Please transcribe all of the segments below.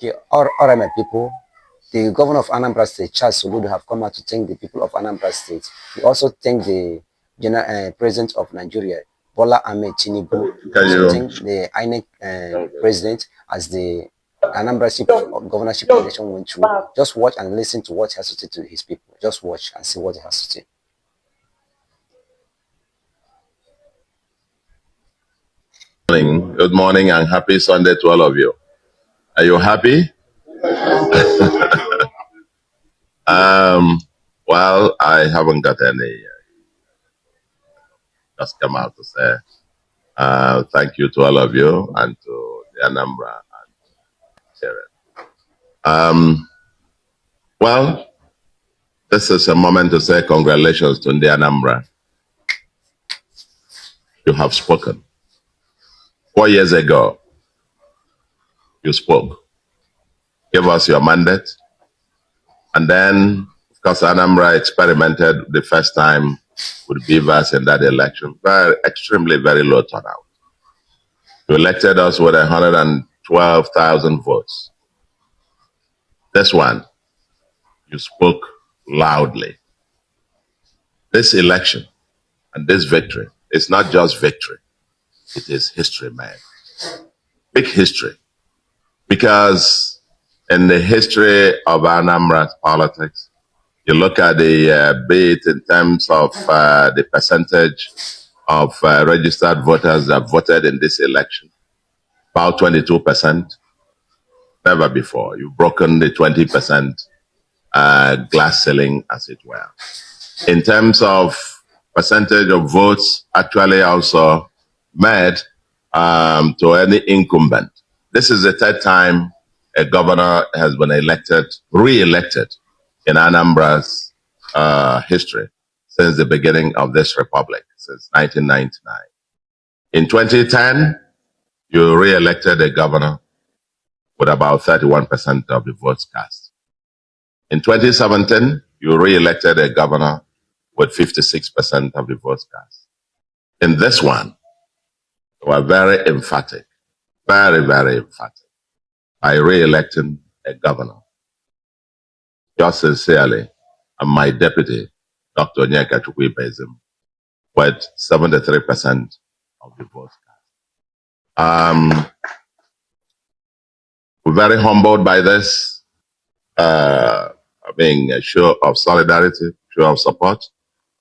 Okay, all right, my people. The governor of Anambra State, Charles Soludo, have come out to thank the people of Anambra State. He also thanked the president of Nigeria, Bola Ahmed Tinubu. Also thanked the INEC president as the Anambra State governorship election went through. Just watch and listen to what he has to say to his people. Just watch and see what he has to say. Good morning and happy Sunday to all of you. Are you happy? Well, I haven't got any. Just come out to say thank you to all of you and to the Anambra and Sharon. Well, this is a moment to say congratulations to the Anambra. You have spoken. 4 years ago, you spoke. Give us your mandate. And then, of course, Anambra experimented the first time with beavers in that election. Extremely very low turnout. You elected us with 112,000 votes. This one, you spoke loudly. This election and this victory is not just victory. It is history, man. Big history. Because in the history of Anambra's politics, you look at the bit in terms of the percentage of registered voters that voted in this election, about 22%. Never before. You've broken the 20% glass ceiling, as it were. In terms of percentage of votes actually also made to any incumbent. This is the third time a governor has been elected, re-elected in Anambra's history since the beginning of this republic, since 1999. In 2010, you re-elected a governor with about 31% of the votes cast. In 2017, you re-elected a governor with 56% of the votes cast. In this one, you were very emphatic, very, very emphatic, by re-electing a governor. Yours sincerely, and my deputy, Dr. Onyeka Chukwuibezim, with 73% of the votes cast. We're very humbled by this, being a show of solidarity, show of support,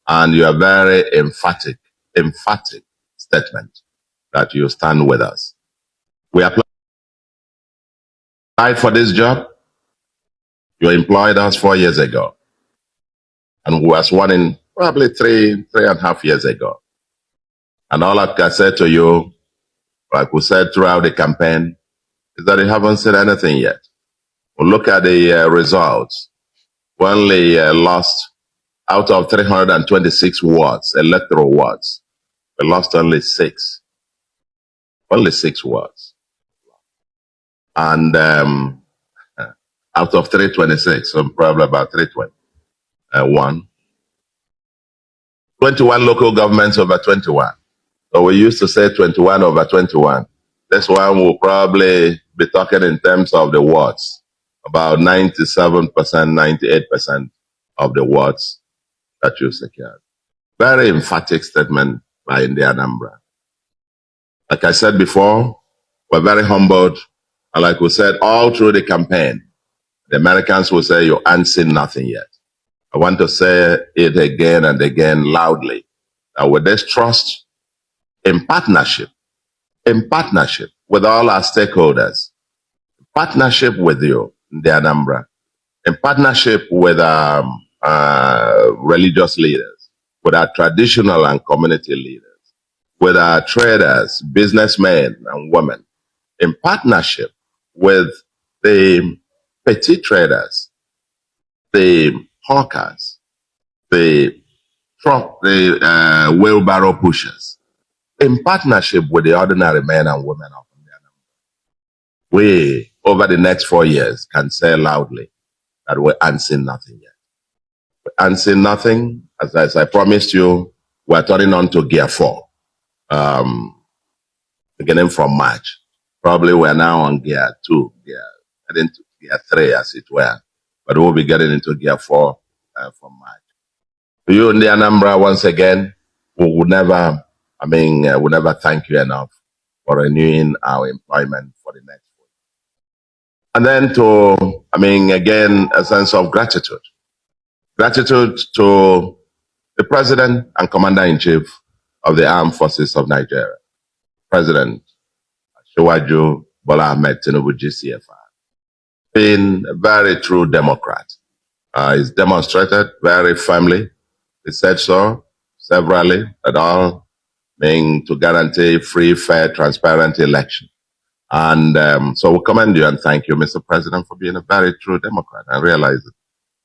and you are very emphatic statement that you stand with us. We applied for this job. You employed us 4 years ago, and we was sworn in probably three and a half years ago. And all I can say to you, like we said throughout the campaign, is that you haven't said anything yet. Well, look at the results. We only lost out of 326 wards, electoral wards. We lost only 6. Only 6 wards. And out of 326, so probably about 321. 21 local governments over 21. So we used to say 21 over 21. This one will probably be talking in terms of the wards. About 97%, 98% of the wards that you secured. Very emphatic statement by India Anambra. Like I said before, we're very humbled. And like we said all through the campaign, the Americans will say you ain't seen nothing yet. I want to say it again and again loudly. That with this trust, in partnership with all our stakeholders, in partnership with you, the Anambra, in partnership with religious leaders, with our traditional and community leaders, with our traders, businessmen and women, in partnership with the petty traders, the hawkers, the truck, the wheelbarrow pushers, in partnership with the ordinary men and women of India. We, over the next 4 years, can say loudly that we ain't seen nothing yet. We ain't seen nothing. As I promised you, we're turning on to gear 4, beginning from March. Probably we're now on gear 2, into gear 3, as it were. But we'll be getting into gear 4 from March. To you in the Anambra, once again, we will never, we'll never thank you enough for renewing our employment for the next week. And then again, a sense of gratitude. Gratitude to the President and Commander-in-Chief of the Armed Forces of Nigeria, President Shiwaju Bola Ahmed Tinubu GCFR, being a very true Democrat. He's demonstrated very firmly, he said so severally, at all, being to guarantee free, fair, transparent election. And so we commend you and thank you, Mr. President, for being a very true Democrat and realize that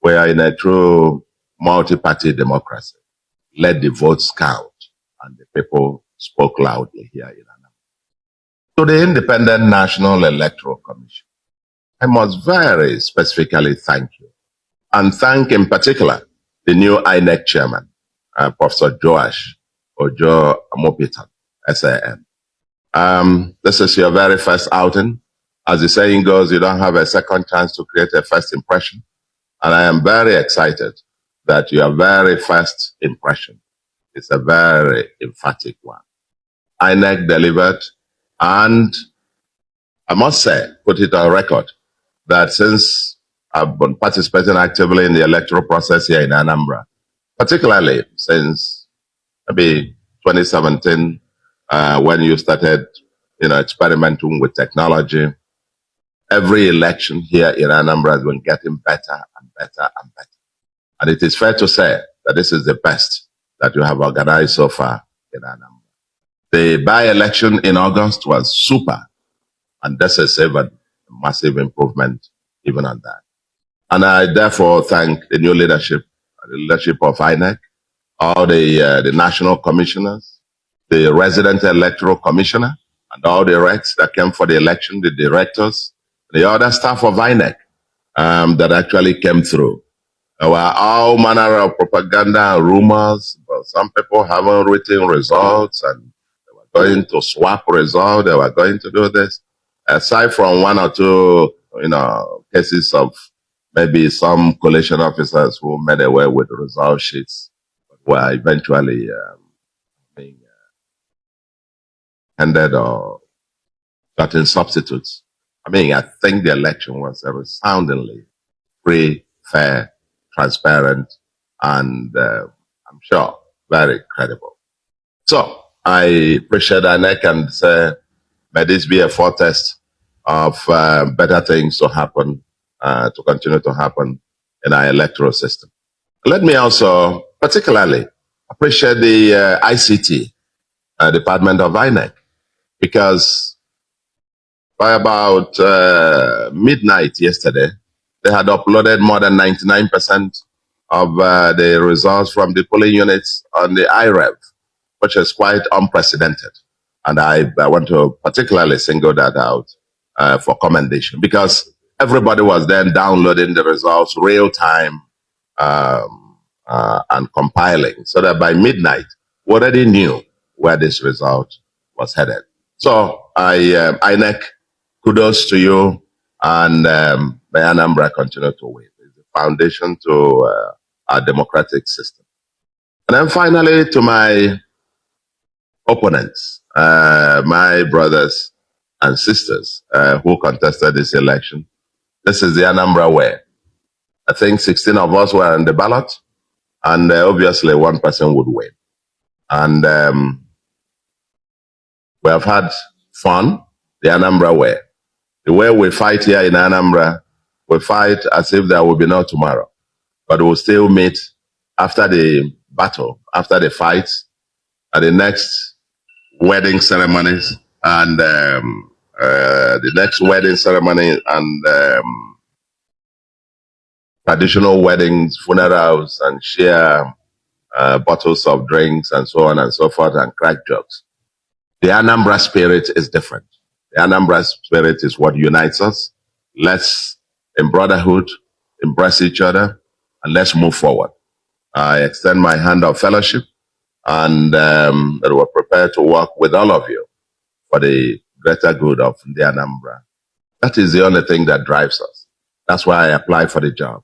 we are in a true multi-party democracy. Let the votes count, and the people spoke loudly here in Anambra. To the Independent National Electoral Commission, I must very specifically thank you, and thank in particular the new INEC chairman, Professor Joash Ojo Amopitan, SAN. This is your very first outing. As the saying goes, you don't have a second chance to create a first impression. And I am very excited that your very first impression is a very emphatic one. INEC delivered, and I must say, put it on record, that since I've been participating actively in the electoral process here in Anambra, particularly since maybe 2017, when you started, experimenting with technology, every election here in Anambra has been getting better and better and better. And it is fair to say that this is the best that you have organized so far in Anambra. The by-election in August was super, and this is even a massive improvement even on that. And I therefore thank the new leadership, the leadership of INEC, all the national commissioners, the resident electoral commissioner, and all the reps that came for the election, the directors, the other staff of INEC that actually came through. There were all manner of propaganda and rumors, but some people haven't written results and they were going to swap results, they were going to do this. Aside from one or two, cases of maybe some collation officers who made away with result sheets, but were eventually being handed or gotten substitutes. I think the election was a resoundingly free, fair, transparent, and I'm sure very credible. So I appreciate INEC and say, may this be a foretaste of better things to happen, to continue to happen in our electoral system. Let me also particularly appreciate the ICT department of INEC, because by about midnight yesterday, they had uploaded more than 99% of the results from the polling units on the IREV, which is quite unprecedented. And I want to particularly single that out for commendation, because everybody was then downloading the results real time and compiling, so that by midnight, we already knew where this result was headed. So INEC, kudos to you, and may Anambra continue to win. It's the foundation to our democratic system. And then finally, to my opponents, my brothers and sisters who contested this election, this is the Anambra way. I think 16 of us were on the ballot, and obviously one person would win. And we have had fun the Anambra way. The way we fight here in Anambra, we fight as if there will be no tomorrow. But we'll still meet after the battle, after the fight, at the next wedding ceremonies, and the next wedding ceremony and traditional weddings, funerals, and share bottles of drinks and so on and so forth, and crack jokes. The Anambra spirit is different. The Anambra spirit is what unites us. Let's, in brotherhood, embrace each other, and let's move forward. I extend my hand of fellowship, and that we're prepared to work with all of you for the greater good of the Anambra That is the only thing that drives us. That's why I applied for the job,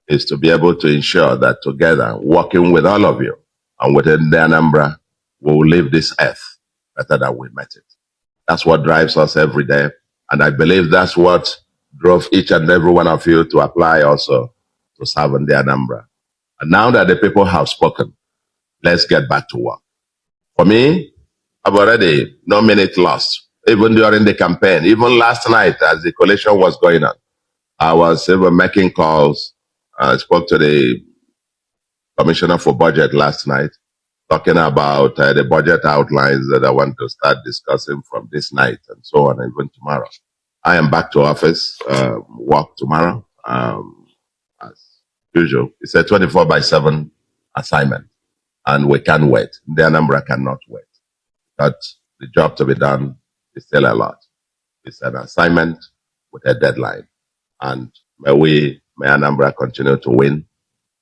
is to be able to ensure that together, working with all of you and within the Anambra, we will leave this earth better than we met it. That's what drives us every day. And I believe that's what drove each and every one of you to apply also to serve in the Anambra. And now that the people have spoken, let's get back to work. For me, I've already no minute lost, even during the campaign. Even last night, as the coalition was going on, I was even making calls. I spoke to the Commissioner for Budget last night, talking about the budget outlines that I want to start discussing from this night and so on, even tomorrow. I am back to office, work tomorrow, as usual. It's a 24/7 assignment, and we can't wait. The Anambra cannot wait. But the job to be done is still a lot. It's an assignment with a deadline. And may Anambra continue to win.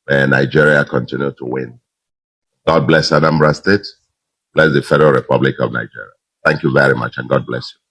May Nigeria continue to win. God bless Anambra State. Bless the Federal Republic of Nigeria. Thank you very much, and God bless you.